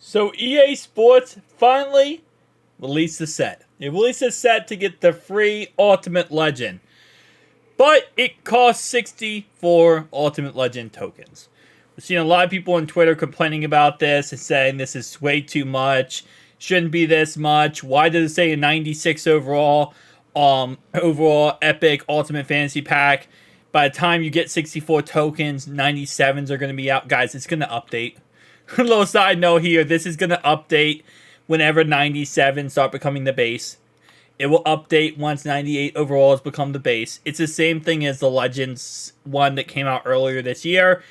So EA Sports finally released a set. They released a set to get the free Ultimate Legend. But it costs 64 Ultimate Legend tokens. We've seen a lot of people on Twitter complaining about this and saying this is way too much. Shouldn't be this much. Why does it say a 96 overall? Overall epic Ultimate Fantasy Pack. By the time you get 64 tokens, 97s are going to be out. Guys, it's going to update. A little side note here, this is going to update whenever 97 start becoming the base. It will update once 98 overalls become the base. It's the same thing as the Legends one that came out earlier this year.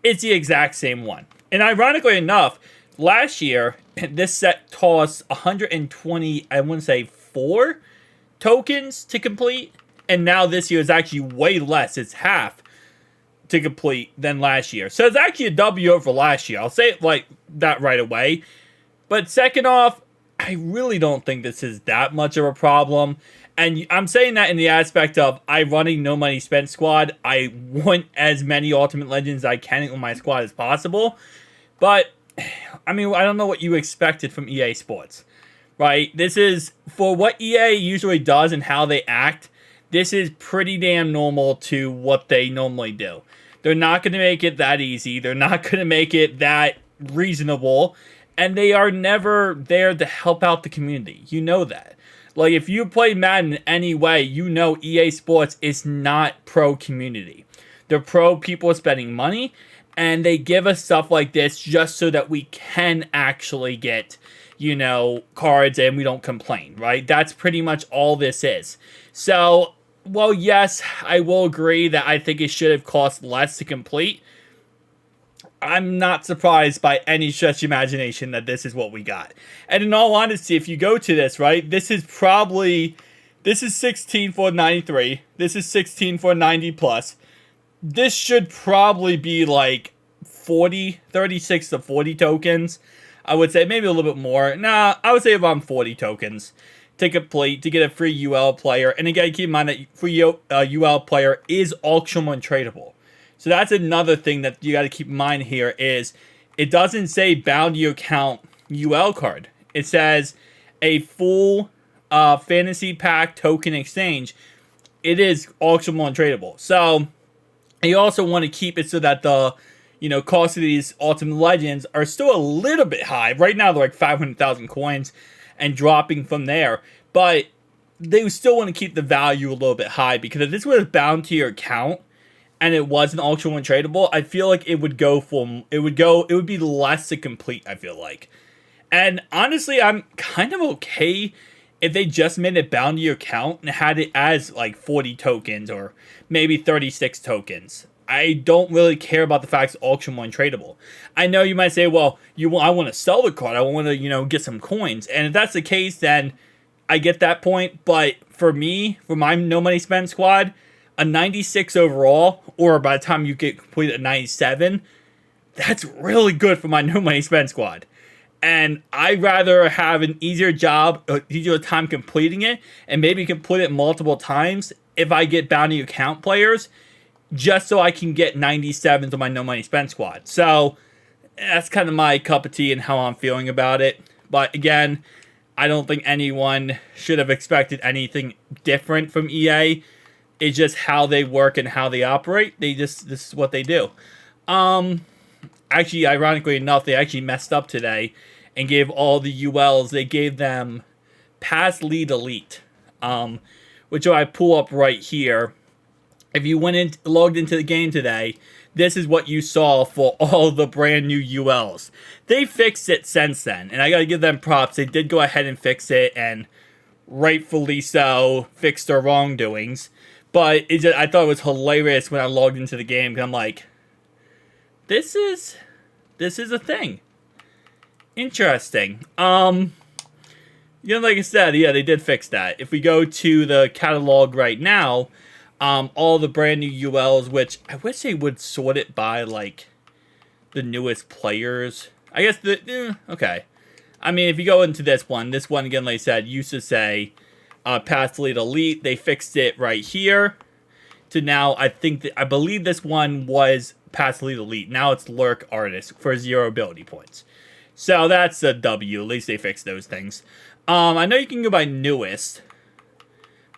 It's the exact same one. And ironically enough, last year, this set cost 120, I want to say 4 tokens to complete. And now this year is actually way less. It's half to complete than last year. So it's actually a W over last year. I'll say it like that right away. But second off, I really don't think this is that much of a problem. And I'm saying that in the aspect of I running no money spent squad. I want as many Ultimate Legends as I can in my squad as possible. But, I mean, I don't know what you expected from EA Sports. Right? This is, for what EA usually does and how they act, this is pretty damn normal to what they normally do. They're not going to make it that easy. They're not going to make it that reasonable. And they are never there to help out the community. You know that. Like, if you play Madden in any way, you know EA Sports is not pro-community. They're pro-people spending money. And they give us stuff like this just so that we can actually get, you know, cards and we don't complain, right? That's pretty much all this is. So, well, yes, I will agree that I think it should have cost less to complete. I'm not surprised by any stretch of imagination that this is what we got. And in all honesty, if you go to this, right, this is 16 for 93. This is 16 for 90 plus. This should probably be like 36 to 40 tokens. I would say maybe a little bit more. Nah, I would say around 40 tokens to complete, to get a free UL player. And again, keep in mind that free UL player is auctionable and tradable. So that's another thing that you got to keep in mind here is it doesn't say bound to your account UL card. It says a full fantasy pack token exchange. It is auctionable and tradable. So you also want to keep it so that the cost of these Ultimate Legends are still a little bit high. Right now they're like 500,000 coins and dropping from there. But they still want to keep the value a little bit high because if this was bound to your account and it wasn't auctionable and tradable, I feel like it would be less to complete, I feel like. And honestly, I'm kind of okay if they just made it bound to your account and had it as like 40 tokens or maybe 36 tokens. I don't really care about the fact it's auctionable and tradable. I know you might say, well, I want to sell the card. I want to, get some coins. And if that's the case, then I get that point. But for me, for my no money spent squad, a 96 overall, or by the time you get completed a 97, that's really good for my no money spent squad. And I'd rather have an easier time completing it, and maybe complete it multiple times if I get bounty account players, just so I can get 97s on my no money spent squad. So that's kind of my cup of tea and how I'm feeling about it. But again, I don't think anyone should have expected anything different from EA. It's just how they work and how they operate. This is what they do. Actually, ironically enough, they actually messed up today and gave all the ULs, they gave them Pass Lead Elite, which I pull up right here. If you logged into the game today, this is what you saw for all the brand new ULs. They fixed it since then, and I gotta give them props. They did go ahead and fix it, and rightfully so, fixed their wrongdoings. But I thought it was hilarious when I logged into the game, because I'm like, this is a thing. Interesting. Like I said, yeah, they did fix that. If we go to the catalog right now, all the brand new ULs, which I wish they would sort it by, like, the newest players. I guess okay. I mean, if you go into this one again, like I said, used to say Pass Lead Elite. They fixed it right here to now. I believe this one was Pass Lead Elite. Now it's Lurk Artist for 0 ability points. So that's a W. At least they fixed those things. I know you can go by newest.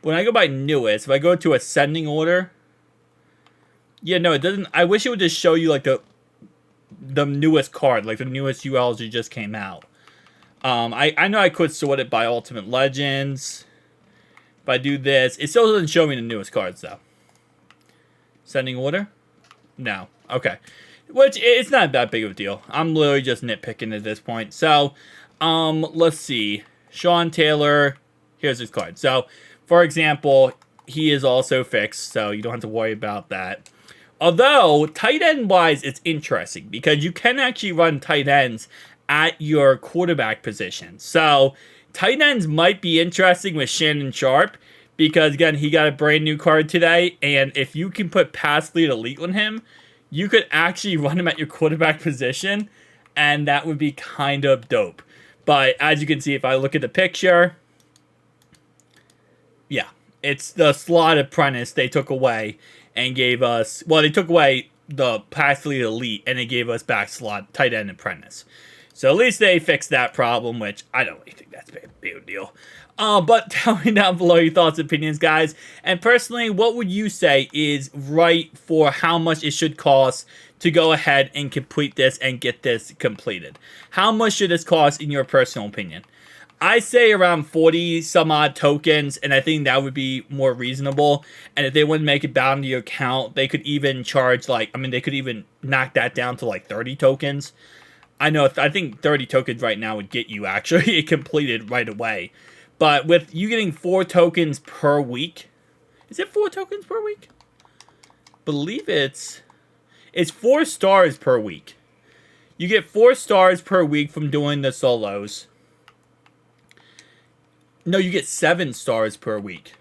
When I go by newest, if I go to ascending order, yeah, no, it doesn't. I wish it would just show you like the newest card, like the newest ULs that just came out. I know I could sort it by Ultimate Legends. If I do this, it still doesn't show me the newest cards though. Ascending order? No. Okay. Which, it's not that big of a deal. I'm literally just nitpicking at this point. So, let's see. Sean Taylor, here's his card. So, for example, he is also fixed, so you don't have to worry about that. Although, tight end-wise, it's interesting, because you can actually run tight ends at your quarterback position. So, tight ends might be interesting with Shannon Sharp, because, again, he got a brand new card today, and if you can put pass lead elite on him, you could actually run him at your quarterback position, and that would be kind of dope. But as you can see, if I look at the picture, yeah, it's the slot apprentice they took away and gave us, well, they took away the pass lead elite, and they gave us back slot tight end apprentice. So at least they fixed that problem, which I don't really think that's a big deal. But tell me down below your thoughts and opinions, guys. And personally, what would you say is right for how much it should cost to go ahead and complete this and get this completed? How much should this cost in your personal opinion? I say around 40 some odd tokens, and I think that would be more reasonable. And if they wouldn't make it bound to your account, they could even charge like, I mean, they could even knock that down to like 30 tokens. I know, I think 30 tokens right now would get you actually it completed right away. But with you getting 4 tokens per week, is it 4 tokens per week? Believe it's 4 stars per week. You get 4 stars per week from doing the solos. No, you get 7 stars per week.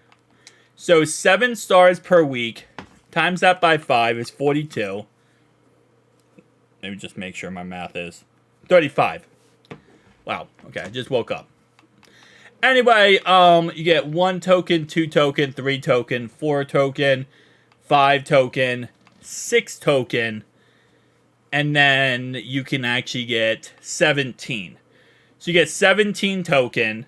So 7 stars per week, times that by 5 is 42. Let me just make sure my math is 35. Wow, okay, I just woke up. Anyway, you get 1 token, 2 token, 3 token, 4 token, 5 token, 6 token, and then you can actually get 17. So you get 17 token.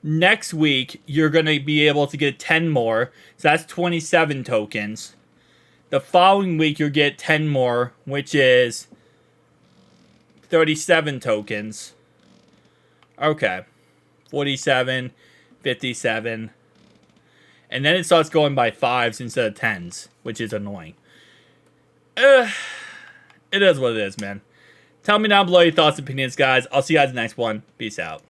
Next week, you're going to be able to get 10 more, so that's 27 tokens. The following week, you'll get 10 more, which is 37 tokens. Okay. 47, 57, and then it starts going by 5s instead of 10s, which is annoying. It is what it is, man. Tell me down below your thoughts and opinions, guys. I'll see you guys in the next one. Peace out.